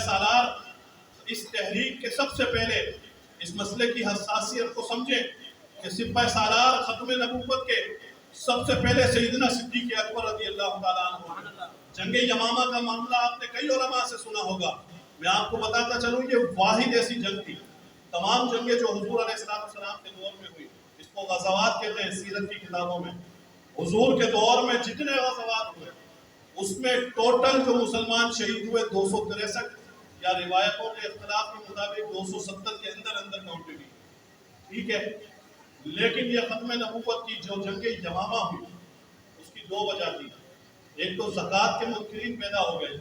سالار اس تحریک کے سب سے پہلے اس مسئلے کی حساسیت کو سمجھیں کہ سپہ سالار ختم نبوت کے سب سے پہلے سیدنا صدیق اکبر رضی اللہ تعالیٰ عنہ۔ جنگ یمامہ کا معاملہ آپ نے کئی علماء سے سنا ہوگا، میں آپ کو بتاتا چلوں یہ واحد ایسی جنگ تھی۔ تمام جنگیں جو حضور علیہ السلام کے دور میں ہوئی، اس کو غزوات کہتے ہیں سیرت کی کتابوں میں۔ حضور کے دور میں جتنے غزوات ہوئے اس میں ٹوٹل جو مسلمان شہید ہوئے 263، یا روایتوں کے اختلاف کے مطابق 270 کے اندر کاؤنٹ ہوئی، ٹھیک ہے۔ لیکن یہ ختم نبوت کی جو جنگ یمامہ ہوئی اس کی دو وجہ تھی۔ ایک تو زکوٰۃ کے منکرین پیدا ہو گئے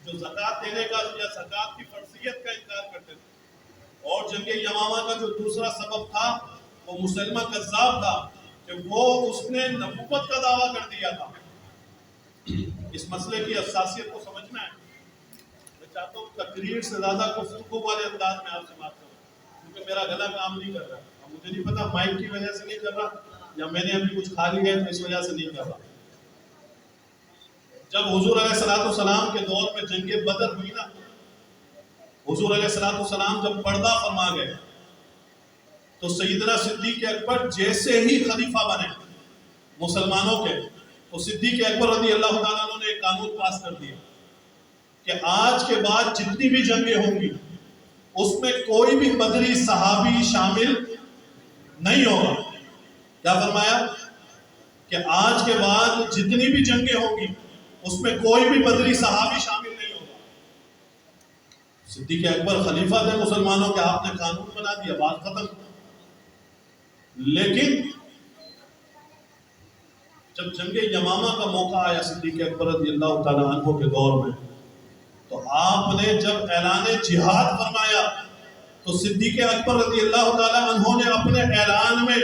جو زکوٰۃ دینے کا یا زکوٰۃ کی فرضیت کا انکار کرتے تھے، اور جنگ یمامہ کا جو دوسرا سبب تھا وہ مسلمہ کذاب تھا کہ وہ اس نے نبوت کا دعویٰ کر دیا تھا۔ اس مسئلے کی حساسیت کو سمجھنا ہے۔ میں چاہتا ہوں تقریر سے زیادہ گفتگو والے انداز میں آپ سے بات کروں، کیونکہ میرا گلا کام نہیں کر رہا۔ مجھے نہیں پتا مائک کی وجہ سے نہیں کر رہا یا میں نے ابھی کچھ کھا لیا ہے تو اس وجہ سے نہیں کر رہا۔ جب حضور علیہ السلام کے دور میں جنگ بدر ہوئی نا، حضور علیہ السلام جب پردہ فرما گئے تو سیدنا صدیق اکبر جیسے ہی خلیفہ بنے مسلمانوں کے، تو صدیق اکبر رضی اللہ تعالیٰ عنہ نے ایک قانون پاس کر دیا کہ آج کے بعد جتنی بھی جنگیں ہوں گی اس میں کوئی بھی بدری صحابی شامل نہیں ہوگا۔ کیا فرمایا کہ آج کے بعد جتنی بھی جنگیں ہوں گی اس میں کوئی بھی بدری صحابی شامل نہیں ہوگا۔ صدیق اکبر خلیفہ تھے مسلمانوں کے، آپ نے قانون بنا دیا، بات ختم۔ لیکن جب جنگ یمامہ کا موقع آیا صدیق اکبر رضی اللہ تعالیٰ عنہ کے دور میں، تو آپ نے جب اعلان جہاد فرمایا تو صدیق اکبر رضی اللہ تعالیٰ عنہ نے اپنے اعلان میں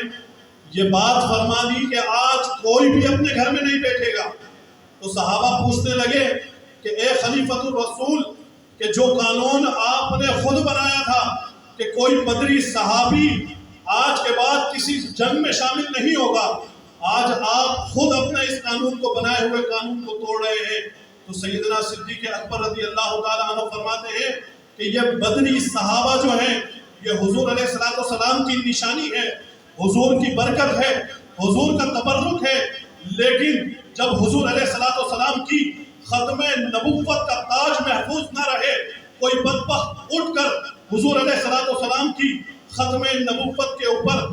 یہ بات فرما دی کہ آج کوئی بھی اپنے گھر میں نہیں بیٹھے گا۔ تو صحابہ پوچھنے لگے کہ اے خلیفۃ الرسول، کہ جو قانون آپ نے خود بنایا تھا کہ کوئی بدری صحابی آج کے بعد کسی جنگ میں شامل نہیں ہوگا، آج آپ خود اپنے اس قانون کو بنائے ہوئے قانون کو توڑ رہے ہیں۔ تو سیدنا صدیق اکبر رضی اللہ تعالیٰ عنہ فرماتے ہیں کہ یہ بدری صحابہ جو ہیں یہ حضور علیہ السلام کی نشانی ہے، حضور کی برکت ہے، حضور کا تبرک ہے۔ لیکن جب حضور علیہ السلام کی ختم نبوت کا تاج محفوظ نہ رہے، کوئی بدبخت اٹھ کر حضور علیہ السلام کی ختم نبوت کے اوپر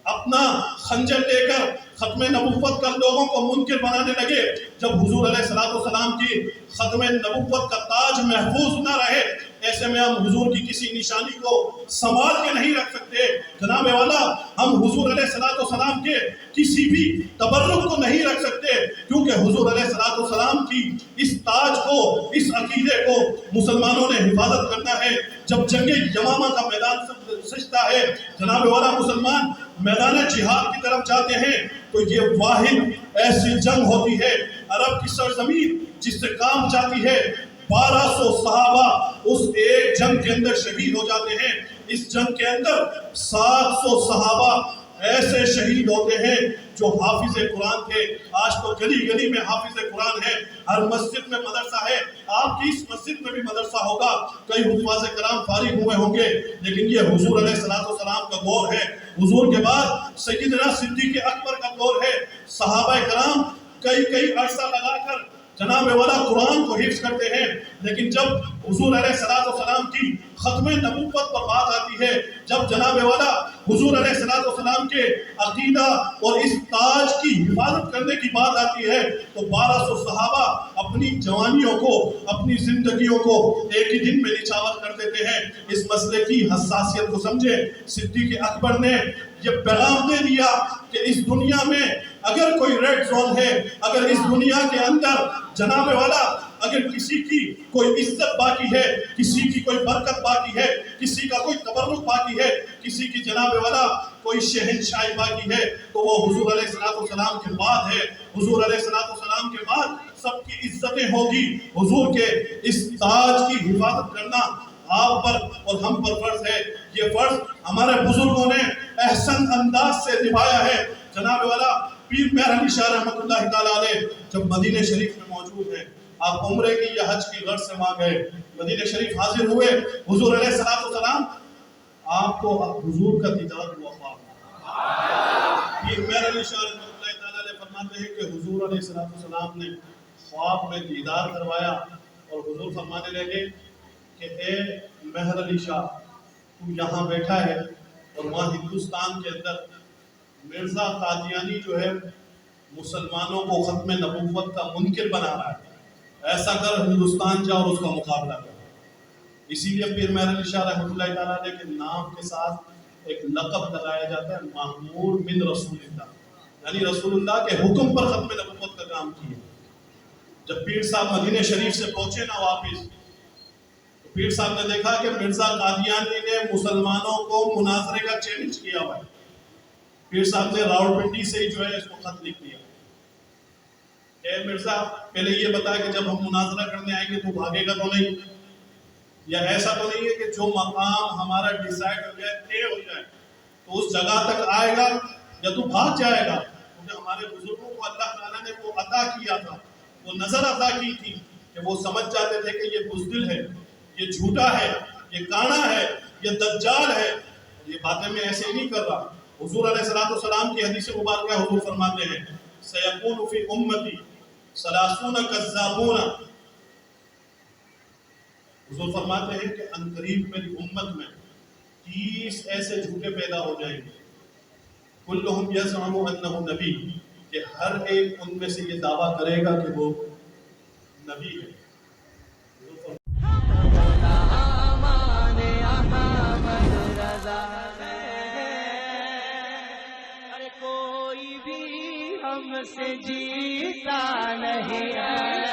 اپنا خنجر لے کر ختم نبوت کا لوگوں کو منکر بنانے لگے، جب حضور علیہ السلام کی ختم نبوت کا تاج محفوظ نہ رہے، ایسے میں ہم حضور کی کسی نشانی کو سنبھال کے نہیں رکھ سکتے۔ جناب والا، ہم حضور علیہ السلام کے کسی بھی تبرک کو نہیں رکھ سکتے، کیونکہ حضور علیہ السلام کی اس تاج کو، اس عقیدے کو مسلمانوں نے حفاظت کرنا ہے۔ جب جنگ یمامہ کا میدان سجتا ہے، جناب والا مسلمان میدان جہاد کی طرف جاتے ہیں، تو یہ واحد ایسی جنگ ہوتی ہے عرب کی سرزمین جس سے کام جاتی ہے۔ 1200 صحابہ اس ایک جنگ کے اندر شہید ہو جاتے ہیں۔ اس جنگ کے اندر 700 صحابہ ایسے شہید ہوتے ہیں جو حافظ قرآن تھے۔ آج تو گلی گلی میں حافظ قرآن ہے، ہر مسجد میں مدرسہ ہے، آپ کی اس مسجد میں بھی مدرسہ ہوگا، کئی حفاظ کرام فارغ ہوئے ہوں گے۔ لیکن یہ حضور علیہ السلام کا دور ہے، حضور کے بعد سیدنا صدیق اکبر کا دور ہے۔ صحابہ کرام کئی عرصہ لگا کر جناب والا قرآن کو حفظ کرتے ہیں، لیکن جب حضور علیہ السلام کی ختم نبوت پر بات آتی ہے، جب جناب والا حضور علیہ السلام کے عقیدہ اور اس تاج کی حفاظت کرنے کی بات آتی ہے، تو 1200 صحابہ اپنی جوانیوں کو، اپنی زندگیوں کو ایک ہی دن میں نچھاور کر دیتے ہیں۔ اس مسئلے کی حساسیت کو سمجھے۔ صدیق اکبر نے یہ پیغام دے دیا کہ اس دنیا میں اگر کوئی ریڈ زون ہے، اگر اس دنیا کے اندر جناب والا اگر کسی کی کوئی عزت باقی ہے، کسی کی کوئی برکت باقی ہے، کسی کا کوئی تبرک باقی ہے، کسی کی جناب والا کوئی شہنشاہی باقی ہے، تو وہ حضور علیہ السلام کے بعد ہے۔ حضور علیہ السلام کے بعد سب کی عزتیں ہوگی۔ حضور کے اس تاج کی حفاظت کرنا آپ پر اور ہم پر فرض ہے۔ یہ فرض ہمارے بزرگوں نے احسن انداز سے نبھایا ہے۔ جناب والا پیر میاں علی شاہ رحمۃ اللہ تعالیٰ علیہ جب مدینہ شریف میں موجود ہیں، آپ عمرے کی یا حج کی غرض سے وہاں گئے، مدینہ شریف حاضر ہوئے، حضور علیہ السلام آپ کو حضور کا دیدار ہوا خواب میں۔ پیر مہر علی شاہ رحمۃ اللہ تعالیٰ علیہ فرماتے ہیں کہ حضور علیہ السلام نے خواب میں دیدار کروایا اور حضور فرمانے لگے کہ اے مہر علی شاہ، تو یہاں بیٹھا ہے اور وہاں ہندوستان کے اندر مرزا قادیانی جو ہے مسلمانوں کو ختم نبوت کا منکر بنا رہا ہے، ایسا کر ہندوستان جا اور اس کا مقابلہ کر۔ اسی لیے پیر مہر علی شاہ رحمۃ اللہ تعالیٰ علیہ کے نام کے ساتھ ایک لقب لگایا جاتا ہے، مامور من رسول اللہ، یعنی رسول اللہ کے حکم پر ختم نبوت کا کام کیا۔ جب پیر صاحب مدینہ شریف سے پہنچے نا واپس، تو پیر صاحب نے دیکھا کہ مرزا قادیانی نے مسلمانوں کو مناظرے کا چیلنج کیا ہوا ہے۔ پیر صاحب نے راولپنڈی سے ہی جو ہے اس کو خط لکھ دیا، اے مرزا پہلے یہ بتا کہ جب ہم مناظرہ کرنے آئیں گے تو بھاگے گا تو نہیں، یا ایسا تو نہیں ہے کہ جو مقام ہمارا ڈیسائیڈ ہو جائے، طے ہو جائے تو اس جگہ تک آئے گا یا تو بھاگ جائے گا؟ کیونکہ ہمارے بزرگوں کو اللہ تعالیٰ نے وہ عطا کیا تھا، وہ نظر عطا کی تھی کہ وہ سمجھ جاتے تھے کہ یہ بزدل ہے، یہ جھوٹا ہے، یہ کانا ہے، یہ دجال ہے، یہ باتیں میں ایسے ہی نہیں کر رہا۔ حضور علیہ السلام کی حدیث مبارکہ حضور فرماتے ہیں سیکون فی امتی ثلاثون کذابون، حضور فرماتے ہیں کہ عنقریب میری امت میں 30 ایسے جھوٹے پیدا ہو جائیں گے، کلہم یزعم انہ نبی، کہ ہر ایک ان میں سے یہ دعویٰ کرے گا کہ وہ نبی ہے۔ کوئی بھی ہم سے جیتا نہیں ہے۔